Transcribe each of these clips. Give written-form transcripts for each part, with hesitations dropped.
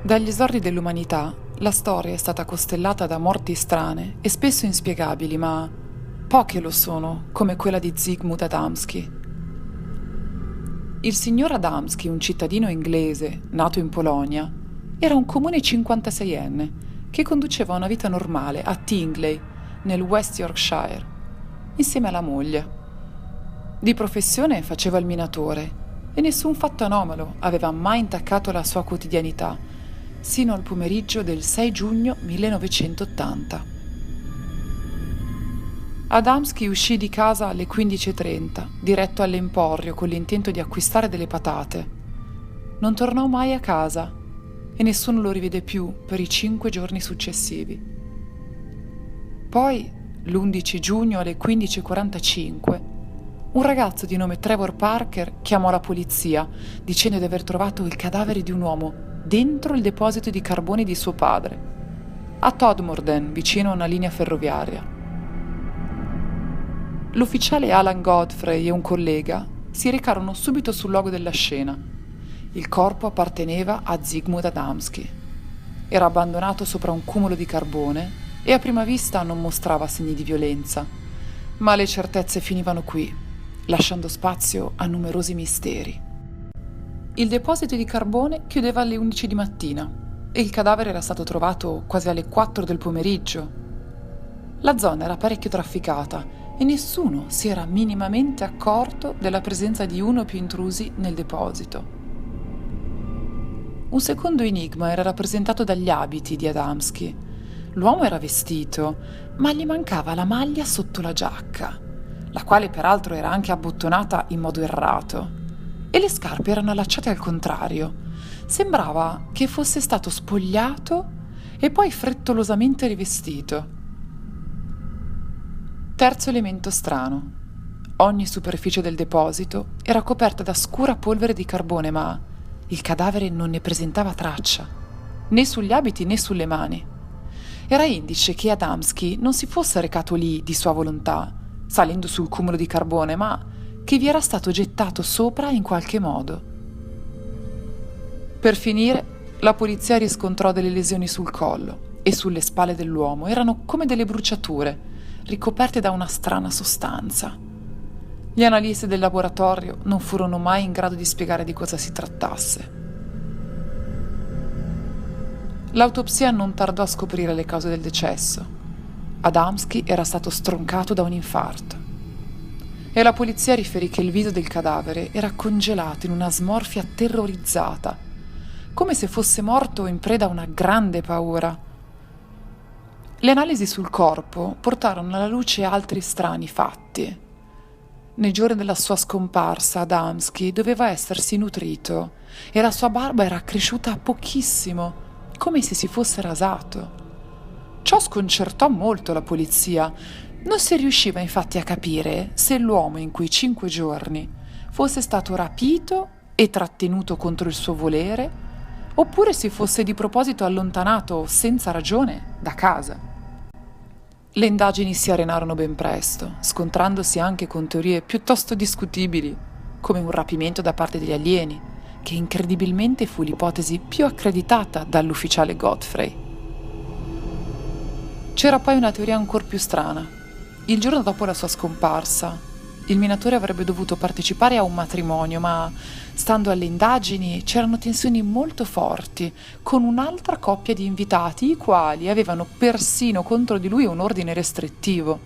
Dagli esordi dell'umanità, la storia è stata costellata da morti strane e spesso inspiegabili, ma poche lo sono, come quella di Zygmunt Adamski. Il signor Adamski, un cittadino inglese nato in Polonia, era un comune 56enne che conduceva una vita normale a Tingley, nel West Yorkshire, insieme alla moglie. Di professione faceva il minatore e nessun fatto anomalo aveva mai intaccato la sua quotidianità, sino al pomeriggio del 6 giugno 1980. Adamski uscì di casa alle 15:30, diretto all'emporio con l'intento di acquistare delle patate. Non tornò mai a casa e nessuno lo rivide più per i 5 giorni successivi. Poi, l'11 giugno alle 15:45, un ragazzo di nome Trevor Parker chiamò la polizia dicendo di aver trovato il cadavere di un uomo dentro il deposito di carboni di suo padre, a Todmorden, vicino a una linea ferroviaria. L'ufficiale Alan Godfrey e un collega si recarono subito sul luogo della scena. Il corpo apparteneva a Zygmunt Adamski. Era abbandonato sopra un cumulo di carbone e a prima vista non mostrava segni di violenza, ma le certezze finivano qui, lasciando spazio a numerosi misteri. Il deposito di carbone chiudeva alle 11 di mattina e il cadavere era stato trovato quasi alle 4 del pomeriggio. La zona era parecchio trafficata e nessuno si era minimamente accorto della presenza di uno o più intrusi nel deposito. Un secondo enigma era rappresentato dagli abiti di Adamski. L'uomo era vestito, ma gli mancava la maglia sotto la giacca, la quale peraltro era anche abbottonata in modo errato, e le scarpe erano allacciate al contrario. Sembrava che fosse stato spogliato e poi frettolosamente rivestito. Terzo elemento strano. Ogni superficie del deposito era coperta da scura polvere di carbone, ma il cadavere non ne presentava traccia, né sugli abiti né sulle mani. Era indice che Adamski non si fosse recato lì di sua volontà, salendo sul cumulo di carbone, ma che vi era stato gettato sopra in qualche modo. Per finire, la polizia riscontrò delle lesioni sul collo e sulle spalle dell'uomo. Erano come delle bruciature, ricoperte da una strana sostanza. Gli analisti del laboratorio non furono mai in grado di spiegare di cosa si trattasse. L'autopsia non tardò a scoprire le cause del decesso. Adamski era stato stroncato da un infarto. E la polizia riferì che il viso del cadavere era congelato in una smorfia terrorizzata, come se fosse morto in preda a una grande paura. Le analisi sul corpo portarono alla luce altri strani fatti. Nei giorni della sua scomparsa, Adamski doveva essersi nutrito e la sua barba era cresciuta pochissimo, come se si fosse rasato. Ciò sconcertò molto la polizia. Non si riusciva infatti a capire se l'uomo in quei 5 giorni fosse stato rapito e trattenuto contro il suo volere, oppure si fosse di proposito allontanato senza ragione da casa. Le indagini si arenarono ben presto, scontrandosi anche con teorie piuttosto discutibili, come un rapimento da parte degli alieni, che incredibilmente fu l'ipotesi più accreditata dall'ufficiale Godfrey. C'era poi una teoria ancor più strana. Il giorno dopo la sua scomparsa, il minatore avrebbe dovuto partecipare a un matrimonio, ma, stando alle indagini, c'erano tensioni molto forti con un'altra coppia di invitati, i quali avevano persino contro di lui un ordine restrittivo.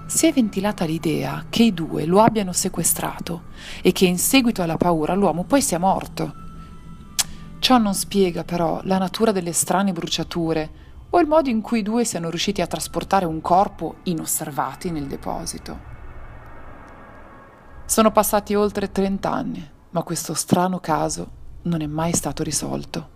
Si è ventilata l'idea che i due lo abbiano sequestrato e che in seguito alla paura l'uomo poi sia morto. Ciò non spiega però la natura delle strane bruciature o il modo in cui i due siano riusciti a trasportare un corpo inosservati nel deposito. Sono passati oltre 30 anni, ma questo strano caso non è mai stato risolto.